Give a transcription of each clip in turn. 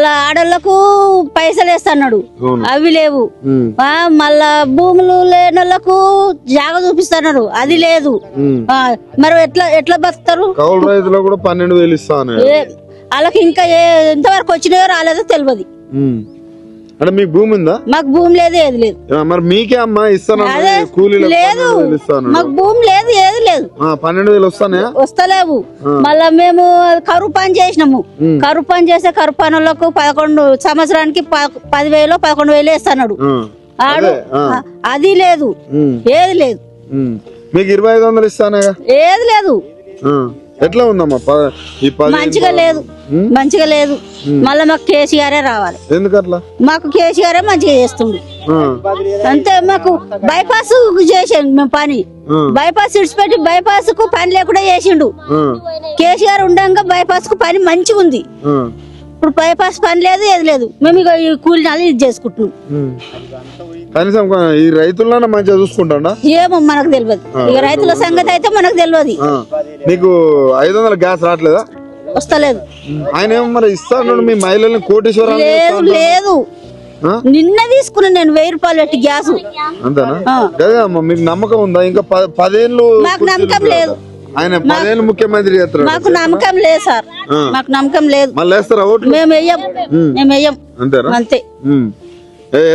మళ్ళా ఆడోళ్లకు పైసలు వేస్తున్నాడు, అవి లేవు. మళ్ళా భూములు లేని వాళ్ళకు జాగ చూపిస్తున్నారు, అది లేదు. మరి ఎట్లా బతుకుతారు? కౌలు రైతులకు కూడా 12,000 ఇస్తాను. వాళ్ళకి ఇంకా ఎంతవరకు వచ్చినాయో రాలేదో తెలియదు. అంటే మీకు భూమి ఉందా? మాకు భూమి లేదు, ఏది లేదు. మరి మీకే అమ్మా ఇస్తాను లేదు, మాకు భూమి లేదు, ఏది లేదు. 12,000 వస్తాయా? వస్తలేవు. మళ్ళా మేము కరువు పని చేసినాము, కరువు పని చేసే కరువు పని వాళ్ళకు 11 సంవత్సరానికి 10,000 11,000 వేస్తున్నాడు ఆడు, అది లేదు, ఏది లేదు. మీకు 2,500 ఇస్తానే, ఏది లేదు. ఎట్లా ఉందమ్మా? మంచిగా లేదు, మంచిగా లేదు. మళ్ళా మాకు కేసీఆర్ రావాలి. ఎందుకట్లా? మాకు కేసీఆర్ మంచిగా చేస్తుండు అంతే. మాకు బైపాస్ చేసాడు మేము పని, బైపాస్ ఇడిచిపెట్టి బైపాస్ కు పని లేకుండా చేసిండు. కేసీఆర్ ఉండగా బైపాస్ కు పని మంచిగా ఉంది. ఇప్పుడు బైపాస్ పని లేదు, ఏది లేదు. మేము ఇక ఈ కూలినాలు ఇది చేసుకుంటున్నాం. కనీసం ఈ రైతులన్నా మంచిగా చూసుకుంటా? ఏమో మనకు తెలియదు, ఇక రైతుల సంగతి అయితే మనకు తెలియదు. నీకు 500 గ్యాస్ రావట్లేదా? వస్తలేదు. ఆయన ఏమో మరి ఇస్తాను మీ మహిళల్ని కోటేశ్వరం. లేదు లేదు, నిన్న తీసుకున్నా నేను 1000 రూపాయలు పెట్టి గ్యాస్. అంతేనా? అమ్మా మీకు నమ్మకం ఉందా? ఇంకా 10 ఏళ్ళు మాకు నమ్మకం లేదు. ఆయన 10 ఏళ్ళు ముఖ్యమంత్రి చేస్తారు. మాకు నమ్మకం లేదు సార్, మాకు నమ్మకం లేదు. మళ్ళీ వేస్తారా ఓట్లు? మేము వెయ్యం. అంతేనా? అంతే.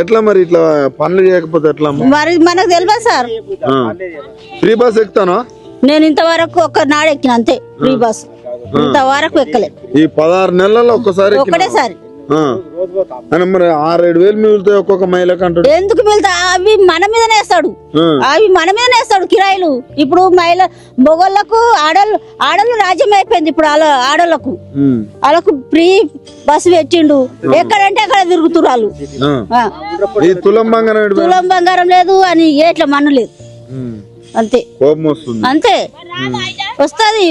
ఎట్లా మరి ఇట్లా పనులు చేయకపోతే ఎట్లా? మరి మనకు తెలియదు సార్. Free bus ఎక్కుతానా? నేను ఇంతవరకు ఒక్క నాడు ఎక్కిన, అంతే. ఫ్రీ బస్ ఇంతవరకు ఎక్కలే. ఈ 16 నెలల్లో ఒకటేసారి. మరి 6-7 మిగులుతాయి ఒక్కొక్క మహిళకు అంటాడు. ఎందుకు మిగులుతా? అవి మన మీదనే వేస్తాడు, అవి మన మీదనే వేస్తాడు కిరాయిలు. ఇప్పుడు మహిళ మొగోళ్ళకు ఆడోళ్ళు రాజ్యం అయిపోయింది. ఇప్పుడు ఆడోళ్ళకు వాళ్ళకు ఫ్రీ బస్సు పెట్టిండు, ఎక్కడంటే అక్కడ తిరుగుతున్నారు వాళ్ళు. తులం బంగారం లేదు అని ఏట్ల మన్ను లేదు, అంతే. అంతే వస్తుంది.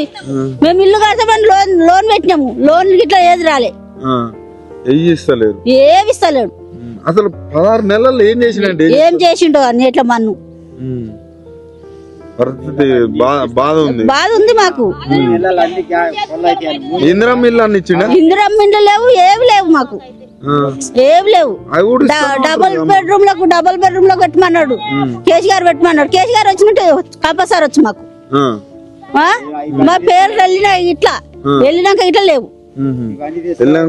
మేము ఇల్లు కడతామని లోన్ పెట్టినాము, లోన్ గిట్లా ఏది రాలే, ఏమి ఇస్తలేడు. అసలు 16 నెలల్లో ఏం చేసిండో అని ఎట్లా మన్ను. పరిస్థితి బాధ ఉంది మాకు. ఇందిరమ్మ ఇల్లు అన్ని ఇచ్చిండా? ఇందిరమ్మ ఇల్లు లేవు, ఏవి లేవు మాకు, ఏవి లేవు. డబుల్ బెడ్రూమ్ లో పెట్టమన్నాడు కేసీఆర్, పెట్టమన్నాడు. కేసీఆర్ వచ్చినట్టు కంపల్సరీ వచ్చు మాకు. మా పేరు వెళ్ళినాక ఇట్లా లేవు.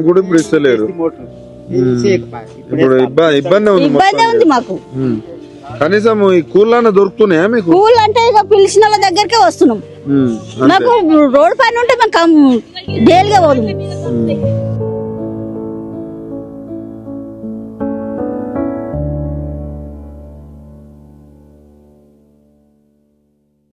కూడా ఇప్పుడు ఇస్తలేరు. ఇప్పుడు ఇబ్బంది ఉంది మాకు. కనీసం ఈ కూలన్నా దొరుకుతున్నాయా మీకు? కూల్ అంటే ఇక పిలిచిన వాళ్ళ దగ్గరకే వస్తున్నాం. మాకు రోడ్ పైన ఉంటే మేము డైలీగా పోదు.